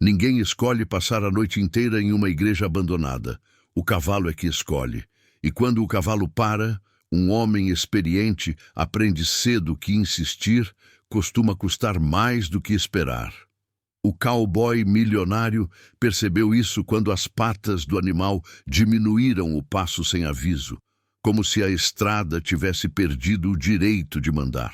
Ninguém escolhe passar a noite inteira em uma igreja abandonada. O cavalo é que escolhe. E quando o cavalo para, um homem experiente aprende cedo que insistir costuma custar mais do que esperar. O cowboy milionário percebeu isso quando as patas do animal diminuíram o passo sem aviso, como se a estrada tivesse perdido o direito de mandar.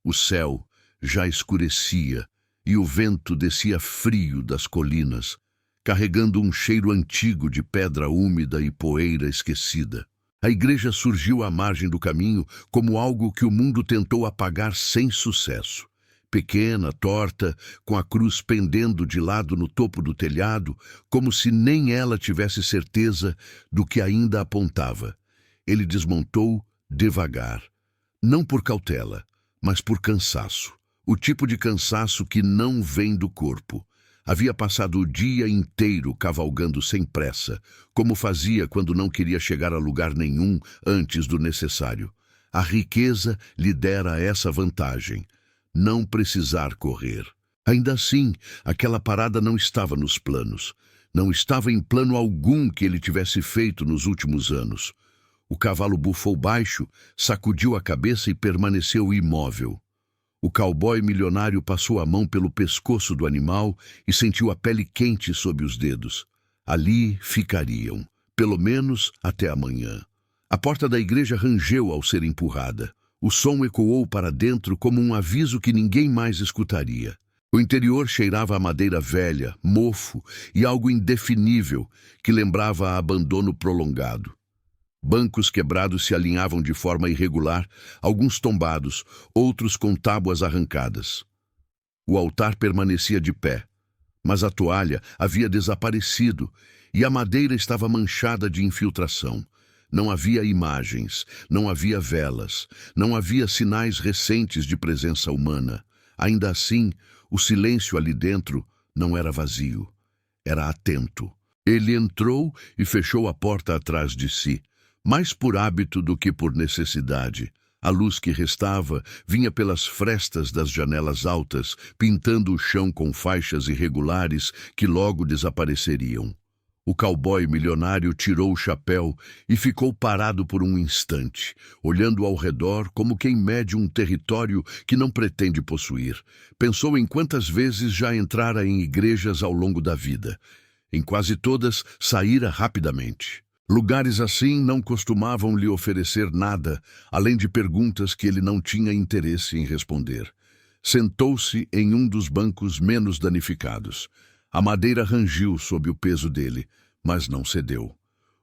O céu já escurecia e o vento descia frio das colinas, carregando um cheiro antigo de pedra úmida e poeira esquecida. A igreja surgiu à margem do caminho como algo que o mundo tentou apagar sem sucesso. Pequena, torta, com a cruz pendendo de lado no topo do telhado, como se nem ela tivesse certeza do que ainda apontava. Ele desmontou devagar, não por cautela, mas por cansaço. O tipo de cansaço que não vem do corpo. Havia passado o dia inteiro cavalgando sem pressa, como fazia quando não queria chegar a lugar nenhum antes do necessário. A riqueza lhe dera essa vantagem: não precisar correr. Ainda assim, aquela parada não estava nos planos. Não estava em plano algum que ele tivesse feito nos últimos anos. O cavalo bufou baixo, sacudiu a cabeça e permaneceu imóvel. O cowboy milionário passou a mão pelo pescoço do animal e sentiu a pele quente sob os dedos. Ali ficariam, pelo menos até amanhã. A porta da igreja rangeu ao ser empurrada. O som ecoou para dentro como um aviso que ninguém mais escutaria. O interior cheirava a madeira velha, mofo e algo indefinível que lembrava a abandono prolongado. Bancos quebrados se alinhavam de forma irregular, alguns tombados, outros com tábuas arrancadas. O altar permanecia de pé, mas a toalha havia desaparecido e a madeira estava manchada de infiltração. Não havia imagens, não havia velas, não havia sinais recentes de presença humana. Ainda assim, o silêncio ali dentro não era vazio, era atento. Ele entrou e fechou a porta atrás de si. Mais por hábito do que por necessidade. A luz que restava vinha pelas frestas das janelas altas, pintando o chão com faixas irregulares que logo desapareceriam. O cowboy milionário tirou o chapéu e ficou parado por um instante, olhando ao redor como quem mede um território que não pretende possuir. Pensou em quantas vezes já entrara em igrejas ao longo da vida. Em quase todas, saíra rapidamente. Lugares assim não costumavam lhe oferecer nada, além de perguntas que ele não tinha interesse em responder. Sentou-se em um dos bancos menos danificados. A madeira rangiu sob o peso dele, mas não cedeu.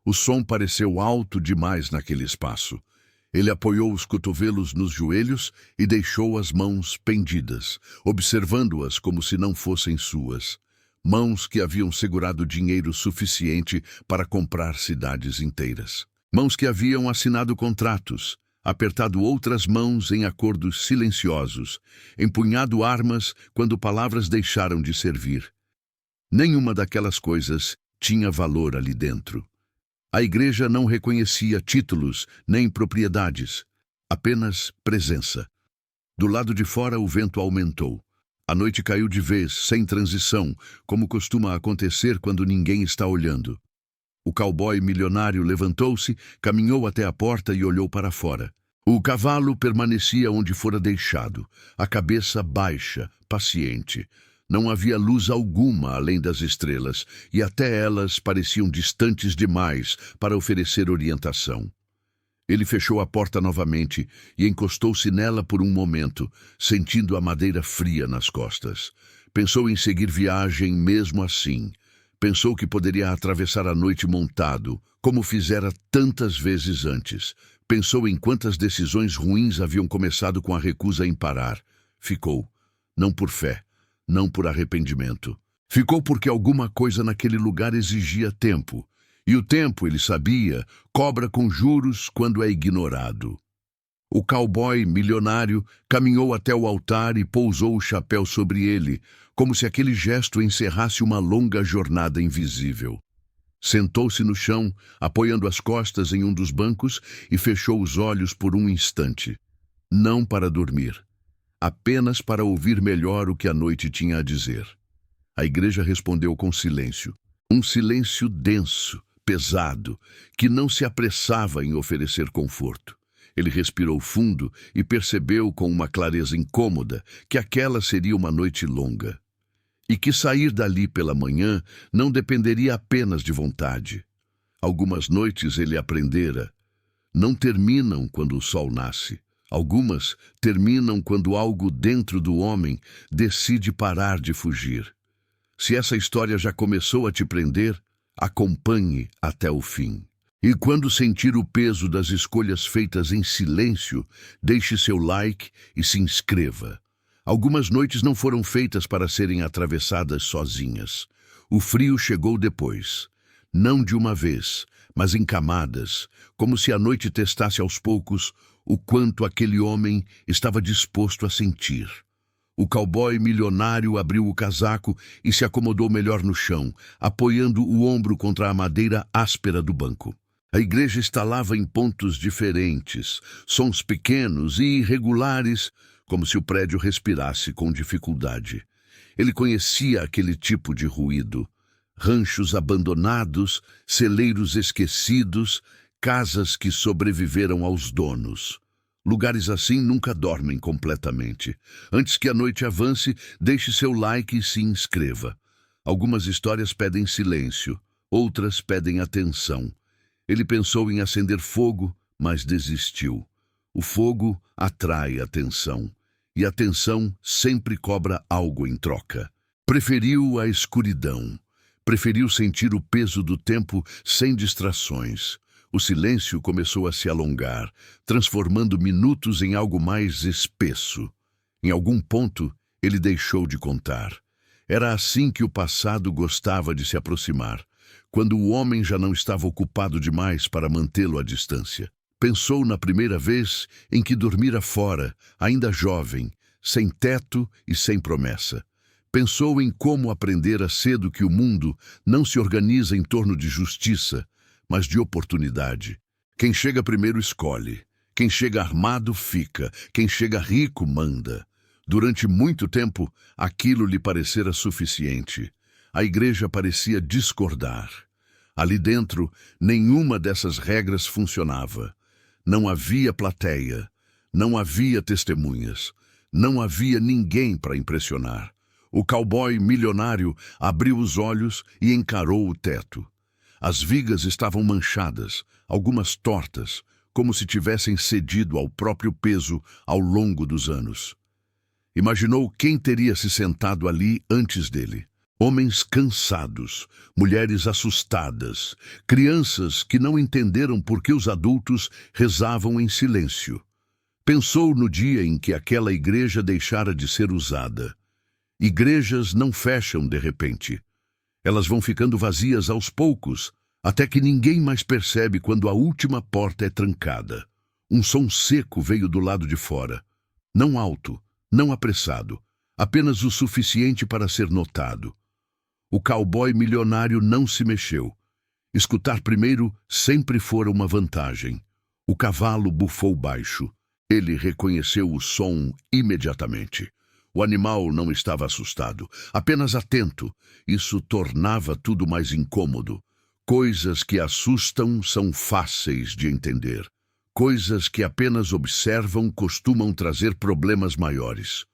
O som pareceu alto demais naquele espaço. Ele apoiou os cotovelos nos joelhos e deixou as mãos pendidas, observando-as como se não fossem suas. Mãos que haviam segurado dinheiro suficiente para comprar cidades inteiras. Mãos que haviam assinado contratos, apertado outras mãos em acordos silenciosos, empunhado armas quando palavras deixaram de servir. Nenhuma daquelas coisas tinha valor ali dentro. A igreja não reconhecia títulos nem propriedades, apenas presença. Do lado de fora o vento aumentou. A noite caiu de vez, sem transição, como costuma acontecer quando ninguém está olhando. O cowboy milionário levantou-se, caminhou até a porta e olhou para fora. O cavalo permanecia onde fora deixado, a cabeça baixa, paciente. Não havia luz alguma além das estrelas, e até elas pareciam distantes demais para oferecer orientação. Ele fechou a porta novamente e encostou-se nela por um momento, sentindo a madeira fria nas costas. Pensou em seguir viagem mesmo assim. Pensou que poderia atravessar a noite montado, como fizera tantas vezes antes. Pensou em quantas decisões ruins haviam começado com a recusa em parar. Ficou, não por fé, não por arrependimento. Ficou porque alguma coisa naquele lugar exigia tempo. E o tempo, ele sabia, cobra com juros quando é ignorado. O cowboy milionário caminhou até o altar e pousou o chapéu sobre ele, como se aquele gesto encerrasse uma longa jornada invisível. Sentou-se no chão, apoiando as costas em um dos bancos e fechou os olhos por um instante. Não para dormir, apenas para ouvir melhor o que a noite tinha a dizer. A igreja respondeu com silêncio. Um silêncio denso, pesado, que não se apressava em oferecer conforto. Ele respirou fundo e percebeu com uma clareza incômoda que aquela seria uma noite longa. E que sair dali pela manhã não dependeria apenas de vontade. Algumas noites ele aprendera. Não terminam quando o sol nasce. Algumas terminam quando algo dentro do homem decide parar de fugir. Se essa história já começou a te prender, acompanhe até o fim. E quando sentir o peso das escolhas feitas em silêncio, deixe seu like e se inscreva. Algumas noites não foram feitas para serem atravessadas sozinhas. O frio chegou depois. Não de uma vez, mas em camadas, como se a noite testasse aos poucos o quanto aquele homem estava disposto a sentir. O cowboy milionário abriu o casaco e se acomodou melhor no chão, apoiando o ombro contra a madeira áspera do banco. A igreja estalava em pontos diferentes, sons pequenos e irregulares, como se o prédio respirasse com dificuldade. Ele conhecia aquele tipo de ruído. Ranchos abandonados, celeiros esquecidos, casas que sobreviveram aos donos. Lugares assim nunca dormem completamente. Antes que a noite avance, deixe seu like e se inscreva. Algumas histórias pedem silêncio, outras pedem atenção. Ele pensou em acender fogo, mas desistiu. O fogo atrai atenção, e a atenção sempre cobra algo em troca. Preferiu a escuridão. Preferiu sentir o peso do tempo sem distrações. O silêncio começou a se alongar, transformando minutos em algo mais espesso. Em algum ponto, ele deixou de contar. Era assim que o passado gostava de se aproximar, quando o homem já não estava ocupado demais para mantê-lo à distância. Pensou na primeira vez em que dormira fora, ainda jovem, sem teto e sem promessa. Pensou em como aprendera cedo que o mundo não se organiza em torno de justiça, mas de oportunidade. Quem chega primeiro escolhe. Quem chega armado fica. Quem chega rico manda. Durante muito tempo, aquilo lhe parecera suficiente. A igreja parecia discordar. Ali dentro, nenhuma dessas regras funcionava. Não havia plateia. Não havia testemunhas. Não havia ninguém para impressionar. O cowboy milionário abriu os olhos e encarou o teto. As vigas estavam manchadas, algumas tortas, como se tivessem cedido ao próprio peso ao longo dos anos. Imaginou quem teria se sentado ali antes dele. Homens cansados, mulheres assustadas, crianças que não entenderam por que os adultos rezavam em silêncio. Pensou no dia em que aquela igreja deixara de ser usada. Igrejas não fecham de repente. Elas vão ficando vazias aos poucos, até que ninguém mais percebe quando a última porta é trancada. Um som seco veio do lado de fora. Não alto, não apressado, apenas o suficiente para ser notado. O cowboy milionário não se mexeu. Escutar primeiro sempre fora uma vantagem. O cavalo bufou baixo. Ele reconheceu o som imediatamente. O animal não estava assustado, apenas atento. Isso tornava tudo mais incômodo. Coisas que assustam são fáceis de entender. Coisas que apenas observam costumam trazer problemas maiores.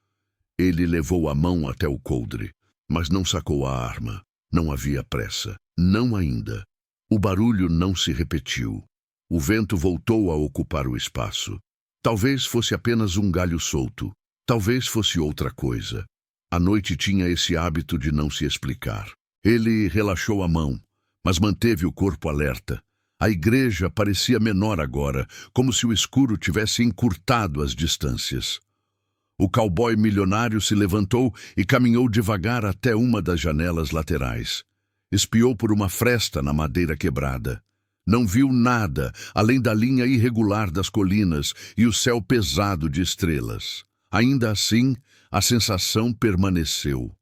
Ele levou a mão até o coldre, mas não sacou a arma. Não havia pressa. Não ainda. O barulho não se repetiu. O vento voltou a ocupar o espaço. Talvez fosse apenas um galho solto. Talvez fosse outra coisa. A noite tinha esse hábito de não se explicar. Ele relaxou a mão, mas manteve o corpo alerta. A igreja parecia menor agora, como se o escuro tivesse encurtado as distâncias. O cowboy milionário se levantou e caminhou devagar até uma das janelas laterais. Espiou por uma fresta na madeira quebrada. Não viu nada além da linha irregular das colinas e o céu pesado de estrelas. Ainda assim, a sensação permaneceu.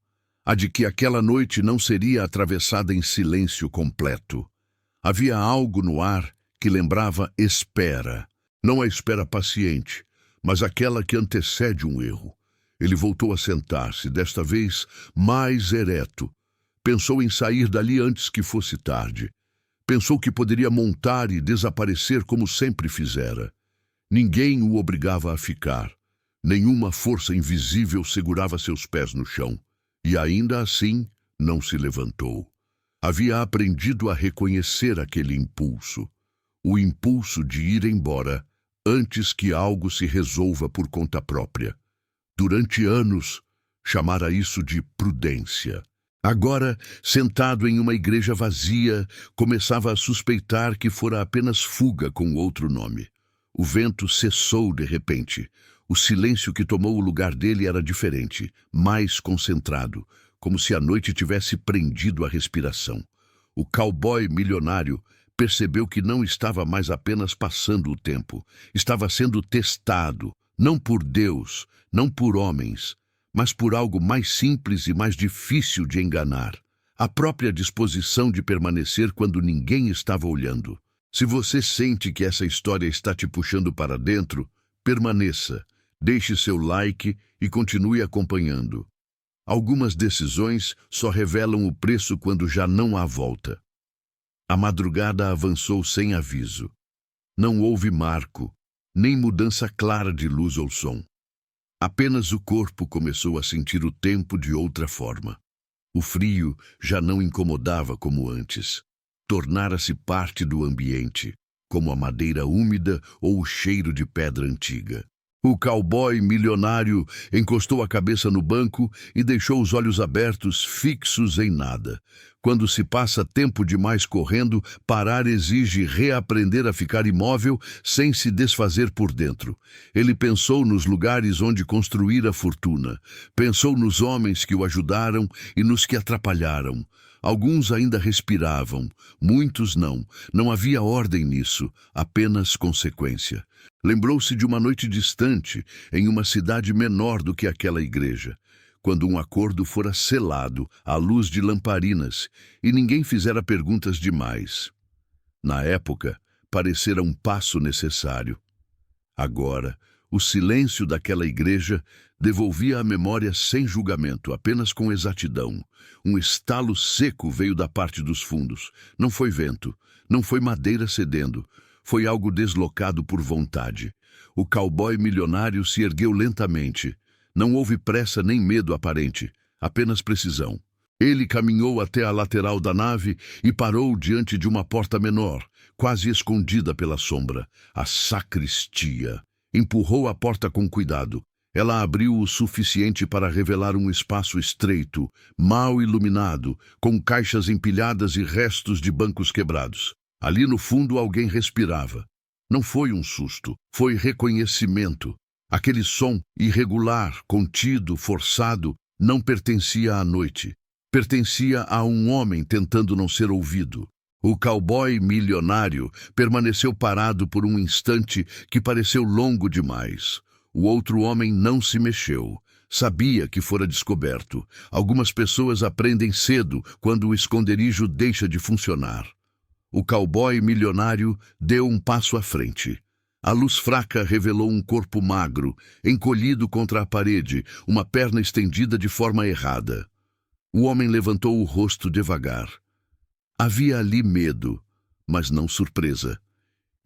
A de que aquela noite não seria atravessada em silêncio completo. Havia algo no ar que lembrava espera. Não a espera paciente, mas aquela que antecede um erro. Ele voltou a sentar-se, desta vez mais ereto. Pensou em sair dali antes que fosse tarde. Pensou que poderia montar e desaparecer como sempre fizera. Ninguém o obrigava a ficar. Nenhuma força invisível segurava seus pés no chão. E ainda assim, não se levantou. Havia aprendido a reconhecer aquele impulso. O impulso de ir embora antes que algo se resolva por conta própria. Durante anos, chamara isso de prudência. Agora, sentado em uma igreja vazia, começava a suspeitar que fora apenas fuga com outro nome. O vento cessou de repente. O silêncio que tomou o lugar dele era diferente, mais concentrado, como se a noite tivesse prendido a respiração. O cowboy milionário percebeu que não estava mais apenas passando o tempo. Estava sendo testado, não por Deus, não por homens, mas por algo mais simples e mais difícil de enganar. A própria disposição de permanecer quando ninguém estava olhando. Se você sente que essa história está te puxando para dentro, permaneça, deixe seu like e continue acompanhando. Algumas decisões só revelam o preço quando já não há volta. A madrugada avançou sem aviso. Não houve marco, nem mudança clara de luz ou som. Apenas o corpo começou a sentir o tempo de outra forma. O frio já não incomodava como antes. Tornara-se parte do ambiente, como a madeira úmida ou o cheiro de pedra antiga. O cowboy milionário encostou a cabeça no banco e deixou os olhos abertos, fixos em nada. Quando se passa tempo demais correndo, parar exige reaprender a ficar imóvel sem se desfazer por dentro. Ele pensou nos lugares onde construíra fortuna. Pensou nos homens que o ajudaram e nos que atrapalharam. Alguns ainda respiravam, muitos não. Não havia ordem nisso, apenas consequência. Lembrou-se de uma noite distante, em uma cidade menor do que aquela igreja, quando um acordo fora selado à luz de lamparinas e ninguém fizera perguntas demais. Na época, parecera um passo necessário. Agora, o silêncio daquela igreja devolvia a memória sem julgamento, apenas com exatidão. Um estalo seco veio da parte dos fundos. Não foi vento, não foi madeira cedendo. Foi algo deslocado por vontade. O cowboy milionário se ergueu lentamente. Não houve pressa nem medo aparente, apenas precisão. Ele caminhou até a lateral da nave e parou diante de uma porta menor, quase escondida pela sombra. A sacristia. Empurrou a porta com cuidado. Ela abriu o suficiente para revelar um espaço estreito, mal iluminado, com caixas empilhadas e restos de bancos quebrados. Ali no fundo alguém respirava. Não foi um susto, foi reconhecimento. Aquele som irregular, contido, forçado, não pertencia à noite. Pertencia a um homem tentando não ser ouvido. O cowboy milionário permaneceu parado por um instante que pareceu longo demais. O outro homem não se mexeu. Sabia que fora descoberto. Algumas pessoas aprendem cedo quando o esconderijo deixa de funcionar. O cowboy milionário deu um passo à frente. A luz fraca revelou um corpo magro, encolhido contra a parede, uma perna estendida de forma errada. O homem levantou o rosto devagar. Havia ali medo, mas não surpresa.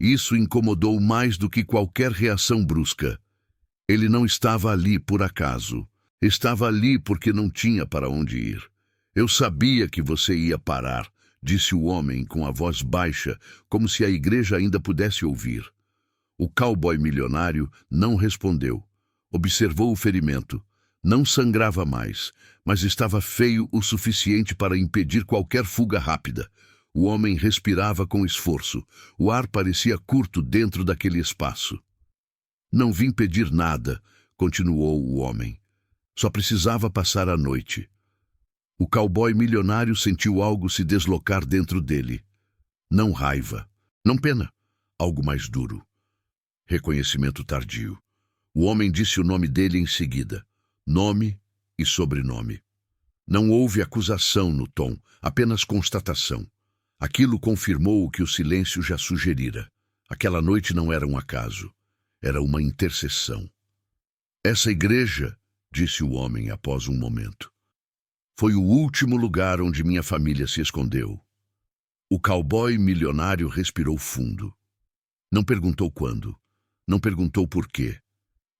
Isso incomodou mais do que qualquer reação brusca. Ele não estava ali por acaso. Estava ali porque não tinha para onde ir. Eu sabia que você ia parar, disse o homem com a voz baixa, como se a igreja ainda pudesse ouvir. O cowboy milionário não respondeu. Observou o ferimento. Não sangrava mais, mas estava feio o suficiente para impedir qualquer fuga rápida. O homem respirava com esforço. O ar parecia curto dentro daquele espaço. Não vim pedir nada, continuou o homem. Só precisava passar a noite. O cowboy milionário sentiu algo se deslocar dentro dele. Não raiva, não pena, algo mais duro. Reconhecimento tardio. O homem disse o nome dele em seguida. Nome e sobrenome. Não houve acusação no tom, apenas constatação. Aquilo confirmou o que o silêncio já sugerira. Aquela noite não era um acaso. Era uma intercessão. Essa igreja disse o homem após um momento. Foi o último lugar onde minha família se escondeu. O cowboy milionário respirou fundo. Não perguntou quando. Não perguntou por quê.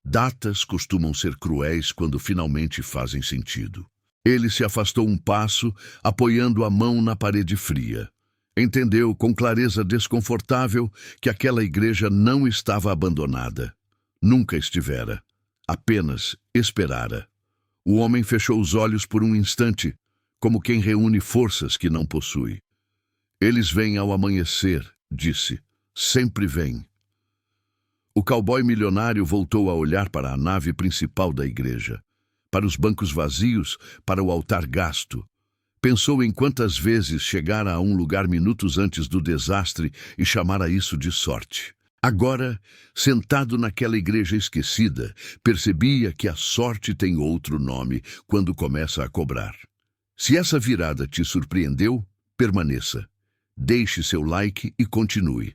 Datas costumam ser cruéis quando finalmente fazem sentido. Ele se afastou um passo, apoiando a mão na parede fria. Entendeu com clareza desconfortável que aquela igreja não estava abandonada. Nunca estivera. Apenas esperara. O homem fechou os olhos por um instante, como quem reúne forças que não possui. Eles vêm ao amanhecer, disse. Sempre vêm. O cowboy milionário voltou a olhar para a nave principal da igreja, para os bancos vazios, para o altar gasto. Pensou em quantas vezes chegara a um lugar minutos antes do desastre e chamara isso de sorte. Agora, sentado naquela igreja esquecida, percebia que a sorte tem outro nome quando começa a cobrar. Se essa virada te surpreendeu, permaneça. Deixe seu like e continue.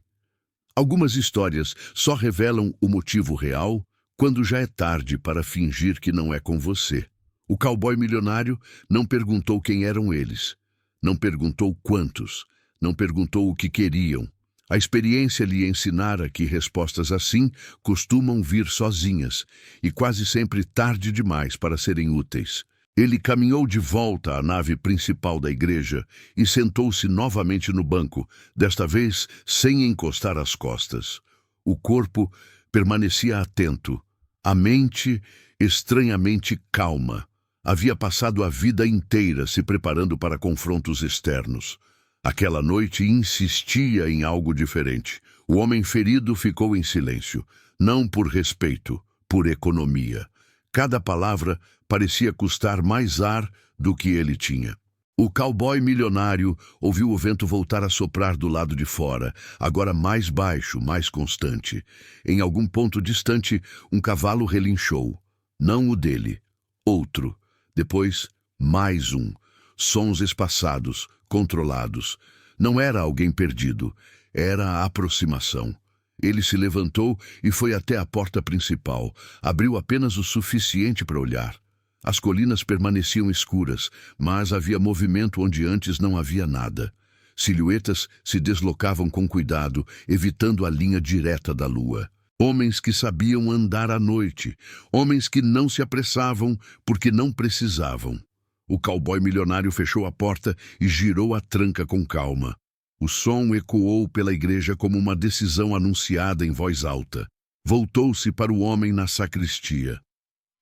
Algumas histórias só revelam o motivo real quando já é tarde para fingir que não é com você. O cowboy milionário não perguntou quem eram eles, não perguntou quantos, não perguntou o que queriam. A experiência lhe ensinara que respostas assim costumam vir sozinhas e quase sempre tarde demais para serem úteis. Ele caminhou de volta à nave principal da igreja e sentou-se novamente no banco, desta vez sem encostar as costas. O corpo permanecia atento, a mente estranhamente calma. Havia passado a vida inteira se preparando para confrontos externos. Aquela noite insistia em algo diferente. O homem ferido ficou em silêncio, não por respeito, por economia. Cada palavra parecia custar mais ar do que ele tinha. O cowboy milionário ouviu o vento voltar a soprar do lado de fora, agora mais baixo, mais constante. Em algum ponto distante, um cavalo relinchou. Não o dele, outro. Depois, mais um. Sons espaçados, controlados. Não era alguém perdido, era a aproximação. Ele se levantou e foi até a porta principal. Abriu apenas o suficiente para olhar. As colinas permaneciam escuras, mas havia movimento onde antes não havia nada. Silhuetas se deslocavam com cuidado, evitando a linha direta da lua. Homens que sabiam andar à noite, homens que não se apressavam porque não precisavam. O cowboy milionário fechou a porta e girou a tranca com calma. O som ecoou pela igreja como uma decisão anunciada em voz alta. Voltou-se para o homem na sacristia.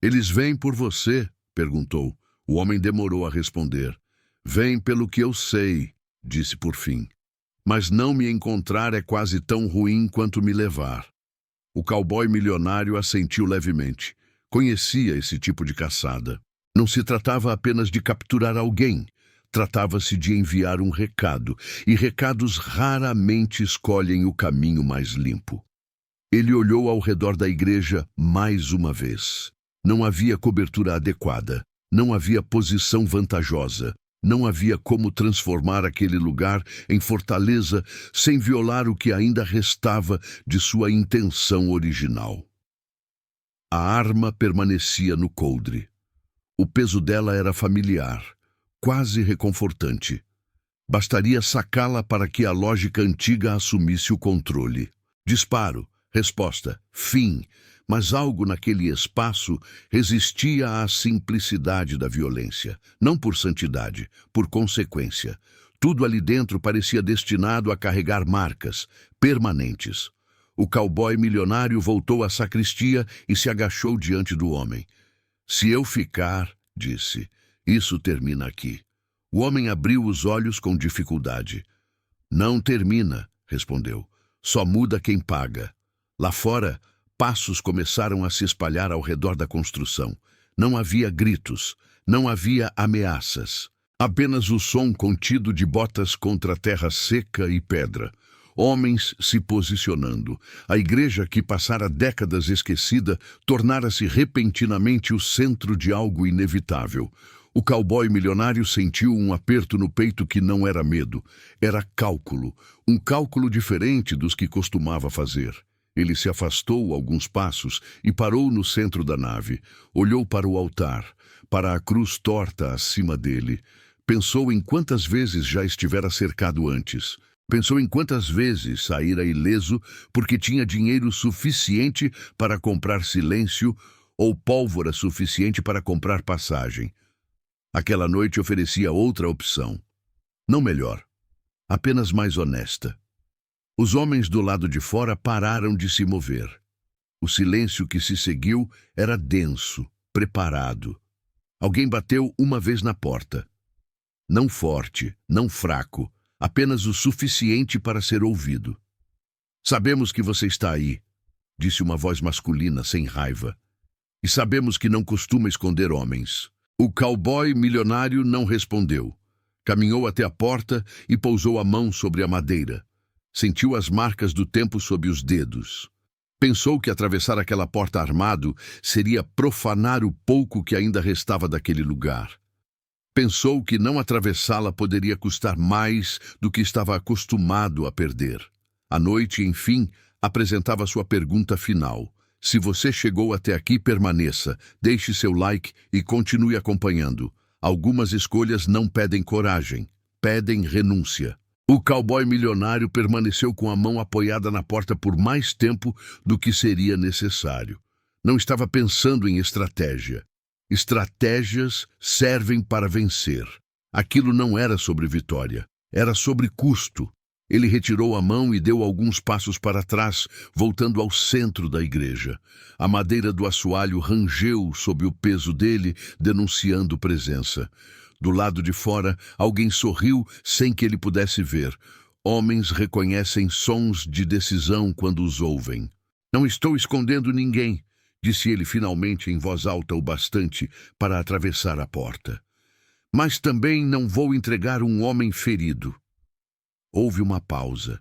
"Eles vêm por você?" perguntou. O homem demorou a responder. "Vêm pelo que eu sei", disse por fim. "Mas não me encontrar é quase tão ruim quanto me levar." O cowboy milionário assentiu levemente. Conhecia esse tipo de caçada. Não se tratava apenas de capturar alguém. Tratava-se de enviar um recado, e recados raramente escolhem o caminho mais limpo. Ele olhou ao redor da igreja mais uma vez. Não havia cobertura adequada, não havia posição vantajosa, não havia como transformar aquele lugar em fortaleza sem violar o que ainda restava de sua intenção original. A arma permanecia no coldre. O peso dela era familiar, quase reconfortante. Bastaria sacá-la para que a lógica antiga assumisse o controle. Disparo, resposta, fim. Mas algo naquele espaço resistia à simplicidade da violência. Não por santidade, por consequência. Tudo ali dentro parecia destinado a carregar marcas, permanentes. O cowboy milionário voltou à sacristia e se agachou diante do homem. "Se eu ficar", disse, "isso termina aqui." O homem abriu os olhos com dificuldade. "Não termina", respondeu. "Só muda quem paga." Lá fora, passos começaram a se espalhar ao redor da construção. Não havia gritos, não havia ameaças. Apenas o som contido de botas contra terra seca e pedra. Homens se posicionando. A igreja, que passara décadas esquecida, tornara-se repentinamente o centro de algo inevitável. O cowboy milionário sentiu um aperto no peito que não era medo. Era cálculo. Um cálculo diferente dos que costumava fazer. Ele se afastou alguns passos e parou no centro da nave. Olhou para o altar, para a cruz torta acima dele. Pensou em quantas vezes já estivera cercado antes. Pensou em quantas vezes saíra ileso porque tinha dinheiro suficiente para comprar silêncio ou pólvora suficiente para comprar passagem. Aquela noite oferecia outra opção. Não melhor, apenas mais honesta. Os homens do lado de fora pararam de se mover. O silêncio que se seguiu era denso, preparado. Alguém bateu uma vez na porta. Não forte, não fraco, apenas o suficiente para ser ouvido. "Sabemos que você está aí", disse uma voz masculina sem raiva. "E sabemos que não costuma esconder homens." O cowboy milionário não respondeu. Caminhou até a porta e pousou a mão sobre a madeira. Sentiu as marcas do tempo sob os dedos. Pensou que atravessar aquela porta armado seria profanar o pouco que ainda restava daquele lugar. Pensou que não atravessá-la poderia custar mais do que estava acostumado a perder. A noite, enfim, apresentava sua pergunta final. Se você chegou até aqui, permaneça, deixe seu like e continue acompanhando. Algumas escolhas não pedem coragem, pedem renúncia. O cowboy milionário permaneceu com a mão apoiada na porta por mais tempo do que seria necessário. Não estava pensando em estratégia. Estratégias servem para vencer. Aquilo não era sobre vitória, era sobre custo. Ele retirou a mão e deu alguns passos para trás, voltando ao centro da igreja. A madeira do assoalho rangeu sob o peso dele, denunciando presença. Do lado de fora, alguém sorriu sem que ele pudesse ver. Homens reconhecem sons de decisão quando os ouvem. "Não estou escondendo ninguém", disse ele finalmente em voz alta o bastante para atravessar a porta. "Mas também não vou entregar um homem ferido." Houve uma pausa,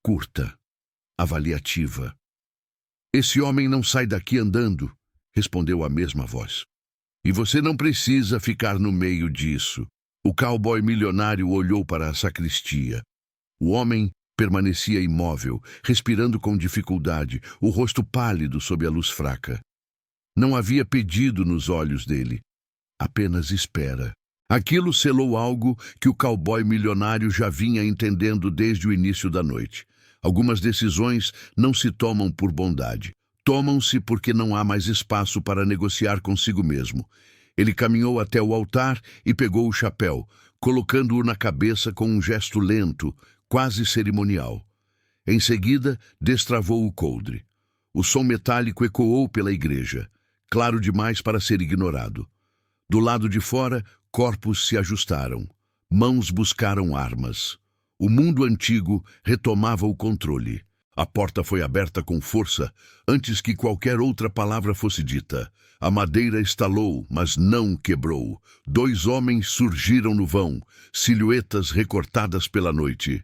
curta, avaliativa. "Esse homem não sai daqui andando", respondeu a mesma voz. "E você não precisa ficar no meio disso." O cowboy milionário olhou para a sacristia. O homem permanecia imóvel, respirando com dificuldade, o rosto pálido sob a luz fraca. Não havia pedido nos olhos dele, apenas espera. Aquilo selou algo que o cowboy milionário já vinha entendendo desde o início da noite. Algumas decisões não se tomam por bondade. Tomam-se porque não há mais espaço para negociar consigo mesmo. Ele caminhou até o altar e pegou o chapéu, colocando-o na cabeça com um gesto lento, quase cerimonial. Em seguida, destravou o coldre. O som metálico ecoou pela igreja, claro demais para ser ignorado. Do lado de fora, corpos se ajustaram. Mãos buscaram armas. O mundo antigo retomava o controle. A porta foi aberta com força antes que qualquer outra palavra fosse dita. A madeira estalou, mas não quebrou. 2 homens surgiram no vão, silhuetas recortadas pela noite.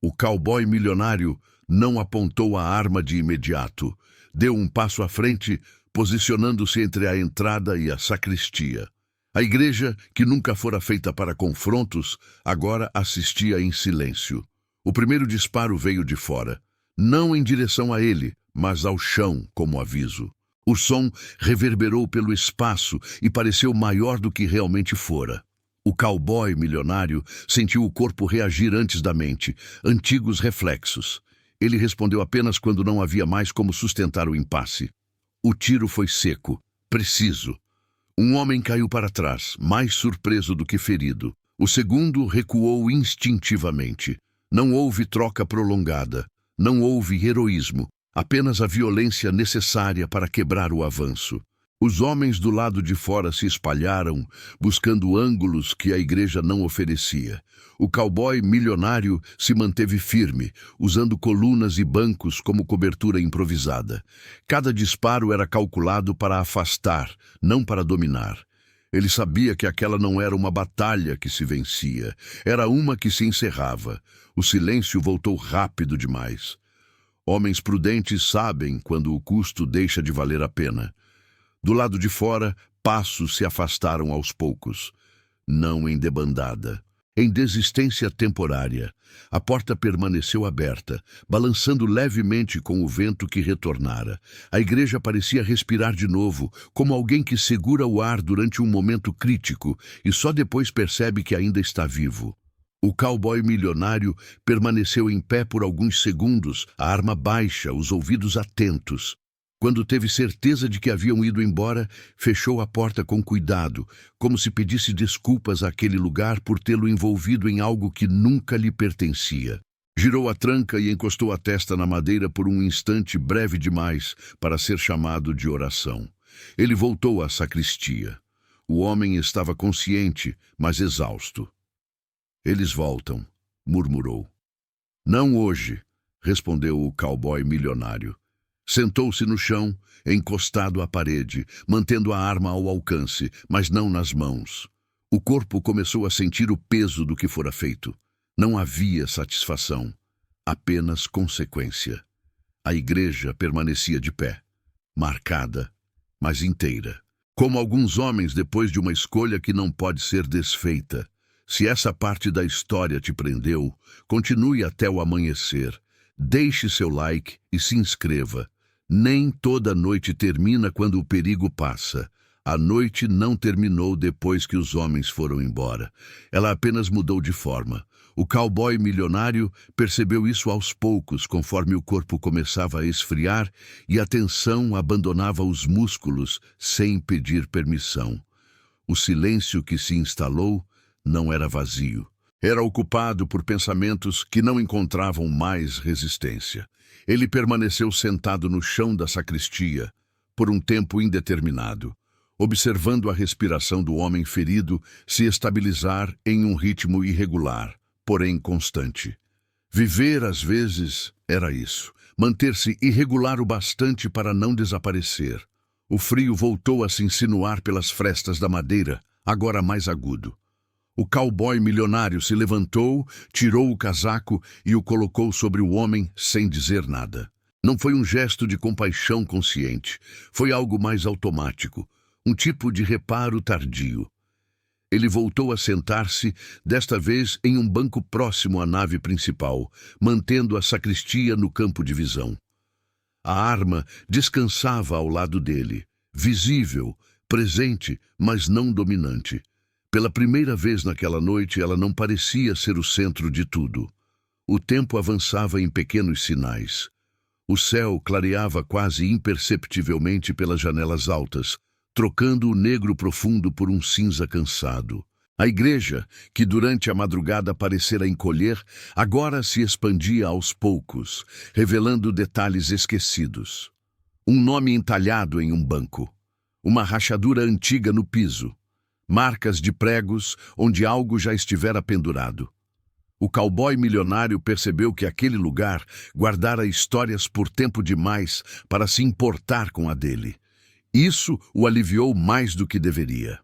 O cowboy milionário não apontou a arma de imediato. Deu um passo à frente, posicionando-se entre a entrada e a sacristia. A igreja, que nunca fora feita para confrontos, agora assistia em silêncio. O primeiro disparo veio de fora. Não em direção a ele, mas ao chão, como aviso. O som reverberou pelo espaço e pareceu maior do que realmente fora. O cowboy milionário sentiu o corpo reagir antes da mente, antigos reflexos. Ele respondeu apenas quando não havia mais como sustentar o impasse. O tiro foi seco, preciso. Um homem caiu para trás, mais surpreso do que ferido. O segundo recuou instintivamente. Não houve troca prolongada. Não houve heroísmo, apenas a violência necessária para quebrar o avanço. Os homens do lado de fora se espalharam, buscando ângulos que a igreja não oferecia. O cowboy milionário se manteve firme, usando colunas e bancos como cobertura improvisada. Cada disparo era calculado para afastar, não para dominar. Ele sabia que aquela não era uma batalha que se vencia, era uma que se encerrava. O silêncio voltou rápido demais. Homens prudentes sabem quando o custo deixa de valer a pena. Do lado de fora, passos se afastaram aos poucos. Não em debandada. em desistência temporária. A porta permaneceu aberta, balançando levemente com o vento que retornara. A igreja parecia respirar de novo, como alguém que segura o ar durante um momento crítico e só depois percebe que ainda está vivo. O cowboy milionário permaneceu em pé por alguns segundos, a arma baixa, os ouvidos atentos. Quando teve certeza de que haviam ido embora, fechou a porta com cuidado, como se pedisse desculpas àquele lugar por tê-lo envolvido em algo que nunca lhe pertencia. Girou a tranca e encostou a testa na madeira por um instante breve demais para ser chamado de oração. Ele voltou à sacristia. O homem estava consciente, mas exausto. "Eles voltam", murmurou. "Não hoje", respondeu o cowboy milionário. Sentou-se no chão, encostado à parede, mantendo a arma ao alcance, mas não nas mãos. O corpo começou a sentir o peso do que fora feito. Não havia satisfação, apenas consequência. A igreja permanecia de pé, marcada, mas inteira. Como alguns homens depois de uma escolha que não pode ser desfeita. Se essa parte da história te prendeu, continue até o amanhecer. Deixe seu like e se inscreva. Nem toda noite termina quando o perigo passa. A noite não terminou depois que os homens foram embora. Ela apenas mudou de forma. O cowboy milionário percebeu isso aos poucos, conforme o corpo começava a esfriar e a tensão abandonava os músculos sem pedir permissão. O silêncio que se instalou não era vazio. Era ocupado por pensamentos que não encontravam mais resistência. Ele permaneceu sentado no chão da sacristia por um tempo indeterminado, observando a respiração do homem ferido se estabilizar em um ritmo irregular, porém constante. Viver, às vezes, era isso. Manter-se irregular o bastante para não desaparecer. O frio voltou a se insinuar pelas frestas da madeira, agora mais agudo. O cowboy milionário se levantou, tirou o casaco e o colocou sobre o homem sem dizer nada. Não foi um gesto de compaixão consciente, foi algo mais automático, um tipo de reparo tardio. Ele voltou a sentar-se, desta vez em um banco próximo à nave principal, mantendo a sacristia no campo de visão. A arma descansava ao lado dele, visível, presente, mas não dominante. Pela primeira vez naquela noite, ela não parecia ser o centro de tudo. O tempo avançava em pequenos sinais. O céu clareava quase imperceptivelmente pelas janelas altas, trocando o negro profundo por um cinza cansado. A igreja, que durante a madrugada parecera encolher, agora se expandia aos poucos, revelando detalhes esquecidos. Um nome entalhado em um banco. Uma rachadura antiga no piso. Marcas de pregos onde algo já estivera pendurado. O cowboy milionário percebeu que aquele lugar guardara histórias por tempo demais para se importar com a dele. Isso o aliviou mais do que deveria.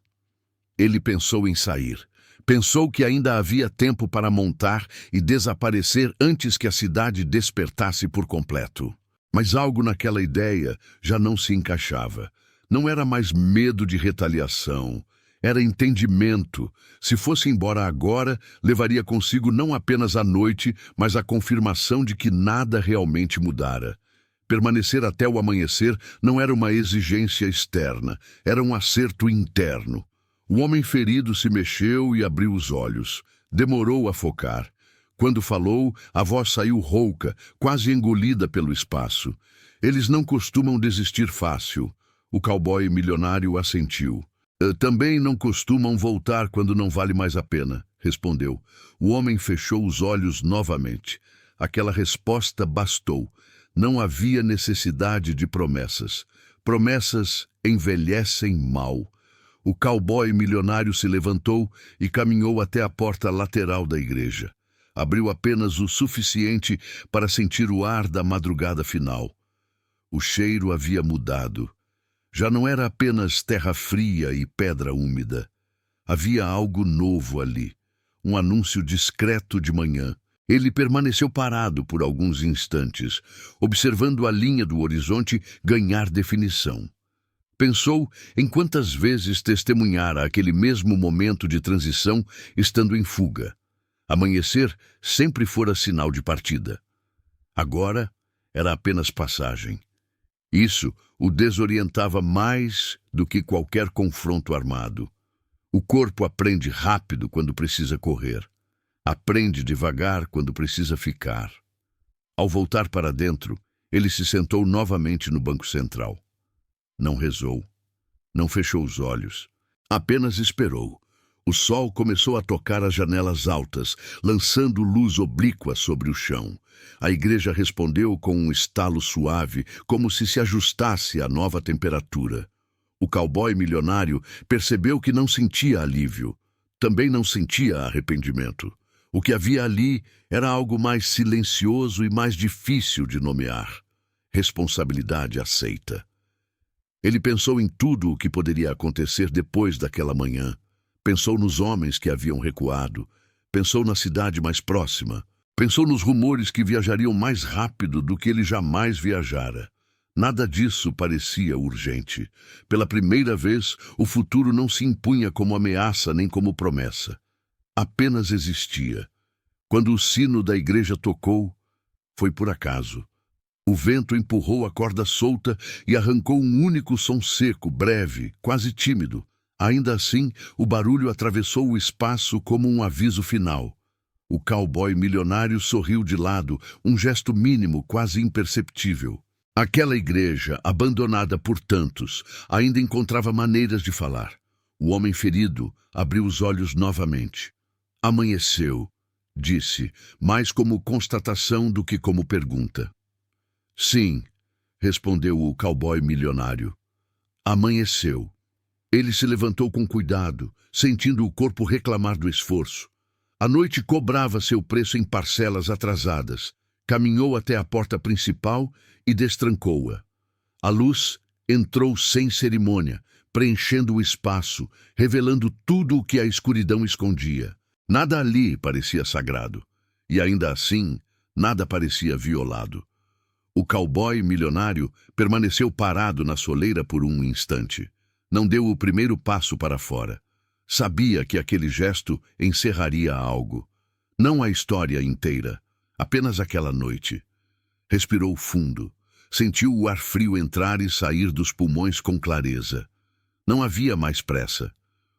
Ele pensou em sair. Pensou que ainda havia tempo para montar e desaparecer antes que a cidade despertasse por completo. Mas algo naquela ideia já não se encaixava. Não era mais medo de retaliação. Era entendimento. Se fosse embora agora, levaria consigo não apenas a noite, mas a confirmação de que nada realmente mudara. Permanecer até o amanhecer não era uma exigência externa, era um acerto interno. O homem ferido se mexeu e abriu os olhos. Demorou a focar. Quando falou, a voz saiu rouca, quase engolida pelo espaço. Eles não costumam desistir fácil. O cowboy milionário assentiu. Também não costumam voltar quando não vale mais a pena, respondeu. O homem fechou os olhos novamente. Aquela resposta bastou. Não havia necessidade de promessas. Promessas envelhecem mal. O cowboy milionário se levantou e caminhou até a porta lateral da igreja. Abriu apenas o suficiente para sentir o ar da madrugada final. O cheiro havia mudado. Já não era apenas terra fria e pedra úmida. Havia algo novo ali, um anúncio discreto de manhã. Ele permaneceu parado por alguns instantes, observando a linha do horizonte ganhar definição. Pensou em quantas vezes testemunhara aquele mesmo momento de transição estando em fuga. Amanhecer sempre fora sinal de partida. Agora era apenas passagem. Isso o desorientava mais do que qualquer confronto armado. O corpo aprende rápido quando precisa correr. Aprende devagar quando precisa ficar. Ao voltar para dentro, ele se sentou novamente no banco central. Não rezou. Não fechou os olhos. Apenas esperou. O sol começou a tocar as janelas altas, lançando luz oblíqua sobre o chão. A igreja respondeu com um estalo suave, como se ajustasse à nova temperatura. O cowboy milionário percebeu que não sentia alívio. Também não sentia arrependimento. O que havia ali era algo mais silencioso e mais difícil de nomear. Responsabilidade aceita. Ele pensou em tudo o que poderia acontecer depois daquela manhã. Pensou nos homens que haviam recuado. Pensou na cidade mais próxima. Pensou nos rumores que viajariam mais rápido do que ele jamais viajara. Nada disso parecia urgente. Pela primeira vez, o futuro não se impunha como ameaça nem como promessa. Apenas existia. Quando o sino da igreja tocou, foi por acaso. O vento empurrou a corda solta e arrancou um único som seco, breve, quase tímido. Ainda assim, o barulho atravessou o espaço como um aviso final. O cowboy milionário sorriu de lado, um gesto mínimo, quase imperceptível. Aquela igreja, abandonada por tantos, ainda encontrava maneiras de falar. O homem ferido abriu os olhos novamente. Amanheceu, disse, mais como constatação do que como pergunta. Sim, respondeu o cowboy milionário. Amanheceu. Ele se levantou com cuidado, sentindo o corpo reclamar do esforço. A noite cobrava seu preço em parcelas atrasadas. Caminhou até a porta principal e destrancou-a. A luz entrou sem cerimônia, preenchendo o espaço, revelando tudo o que a escuridão escondia. Nada ali parecia sagrado, e ainda assim, nada parecia violado. O cowboy milionário permaneceu parado na soleira por um instante. Não deu o primeiro passo para fora. Sabia que aquele gesto encerraria algo. Não a história inteira, apenas aquela noite. Respirou fundo. Sentiu o ar frio entrar e sair dos pulmões com clareza. Não havia mais pressa.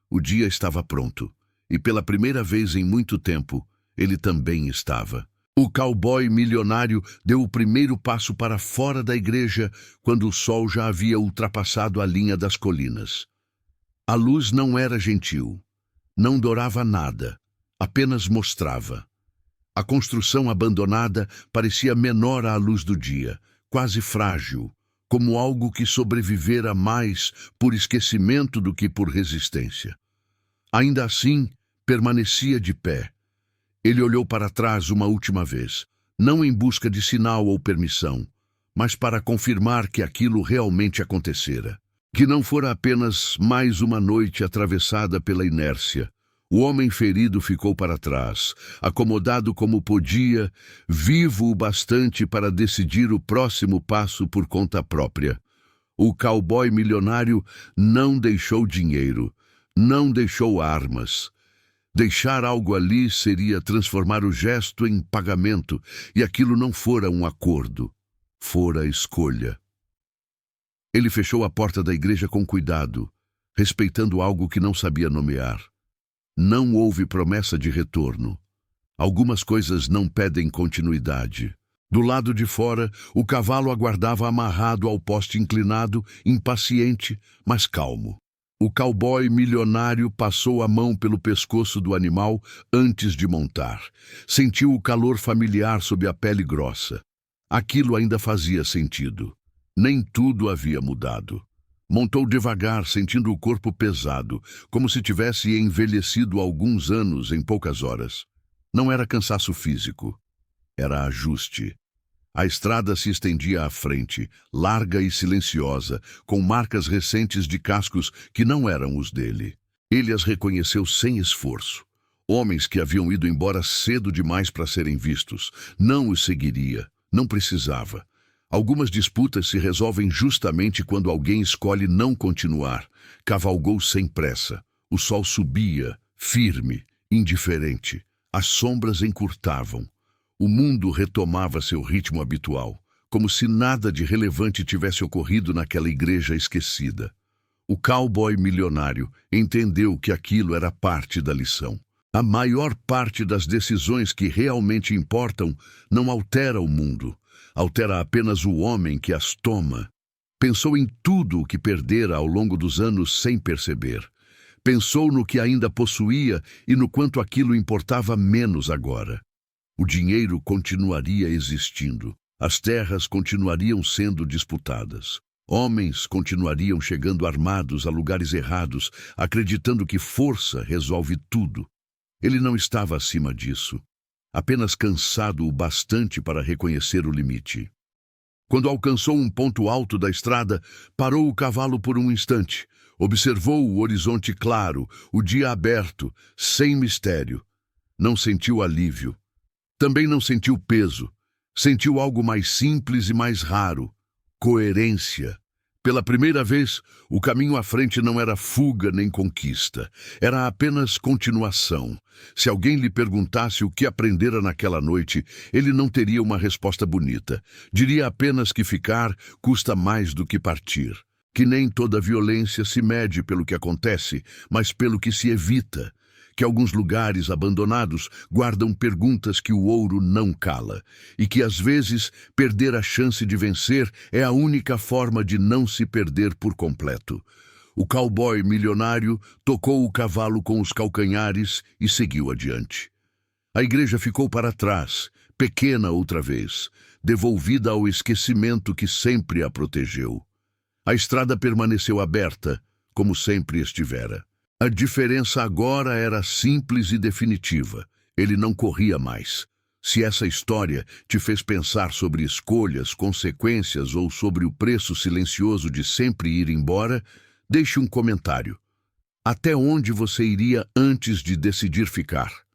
O dia estava pronto. E pela primeira vez em muito tempo, ele também estava. O cowboy milionário deu o primeiro passo para fora da igreja quando o sol já havia ultrapassado a linha das colinas. A luz não era gentil, não dourava nada, apenas mostrava. A construção abandonada parecia menor à luz do dia, quase frágil, como algo que sobrevivera mais por esquecimento do que por resistência. Ainda assim, permanecia de pé. Ele olhou para trás uma última vez, não em busca de sinal ou permissão, mas para confirmar que aquilo realmente acontecera. Que não fora apenas mais uma noite atravessada pela inércia. O homem ferido ficou para trás, acomodado como podia, vivo o bastante para decidir o próximo passo por conta própria. O cowboy milionário não deixou dinheiro, não deixou armas. Deixar algo ali seria transformar o gesto em pagamento, e aquilo não fora um acordo, fora escolha. Ele fechou a porta da igreja com cuidado, respeitando algo que não sabia nomear. Não houve promessa de retorno. Algumas coisas não pedem continuidade. Do lado de fora, o cavalo aguardava amarrado ao poste inclinado, impaciente, mas calmo. O cowboy milionário passou a mão pelo pescoço do animal antes de montar. Sentiu o calor familiar sob a pele grossa. Aquilo ainda fazia sentido. Nem tudo havia mudado. Montou devagar, sentindo o corpo pesado, como se tivesse envelhecido alguns anos em poucas horas. Não era cansaço físico. Era ajuste. A estrada se estendia à frente, larga e silenciosa, com marcas recentes de cascos que não eram os dele. Ele as reconheceu sem esforço. Homens que haviam ido embora cedo demais para serem vistos. Não os seguiria. Não precisava. Algumas disputas se resolvem justamente quando alguém escolhe não continuar. Cavalgou sem pressa. O sol subia, firme, indiferente. As sombras encurtavam. O mundo retomava seu ritmo habitual, como se nada de relevante tivesse ocorrido naquela igreja esquecida. O cowboy milionário entendeu que aquilo era parte da lição. A maior parte das decisões que realmente importam não altera o mundo, altera apenas o homem que as toma. Pensou em tudo o que perdera ao longo dos anos sem perceber. Pensou no que ainda possuía e no quanto aquilo importava menos agora. O dinheiro continuaria existindo. As terras continuariam sendo disputadas. Homens continuariam chegando armados a lugares errados, acreditando que força resolve tudo. Ele não estava acima disso, apenas cansado o bastante para reconhecer o limite. Quando alcançou um ponto alto da estrada, parou o cavalo por um instante. Observou o horizonte claro, o dia aberto, sem mistério. Não sentiu alívio. Também não sentiu peso. Sentiu algo mais simples e mais raro: coerência. Pela primeira vez, o caminho à frente não era fuga nem conquista. Era apenas continuação. Se alguém lhe perguntasse o que aprendera naquela noite, ele não teria uma resposta bonita. Diria apenas que ficar custa mais do que partir. Que nem toda violência se mede pelo que acontece, mas pelo que se evita. Que alguns lugares abandonados guardam perguntas que o ouro não cala, e que às vezes perder a chance de vencer é a única forma de não se perder por completo. O cowboy milionário tocou o cavalo com os calcanhares e seguiu adiante. A igreja ficou para trás, pequena outra vez, devolvida ao esquecimento que sempre a protegeu. A estrada permaneceu aberta, como sempre estivera. A diferença agora era simples e definitiva. Ele não corria mais. Se essa história te fez pensar sobre escolhas, consequências ou sobre o preço silencioso de sempre ir embora, deixe um comentário. Até onde você iria antes de decidir ficar?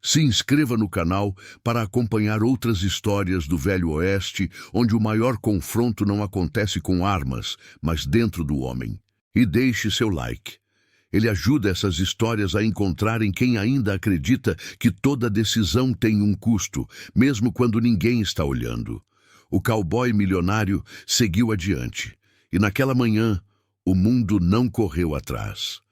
Se inscreva no canal para acompanhar outras histórias do Velho Oeste, onde o maior confronto não acontece com armas, mas dentro do homem. E deixe seu like. Ele ajuda essas histórias a encontrarem quem ainda acredita que toda decisão tem um custo, mesmo quando ninguém está olhando. O cowboy milionário seguiu adiante, e naquela manhã, o mundo não correu atrás.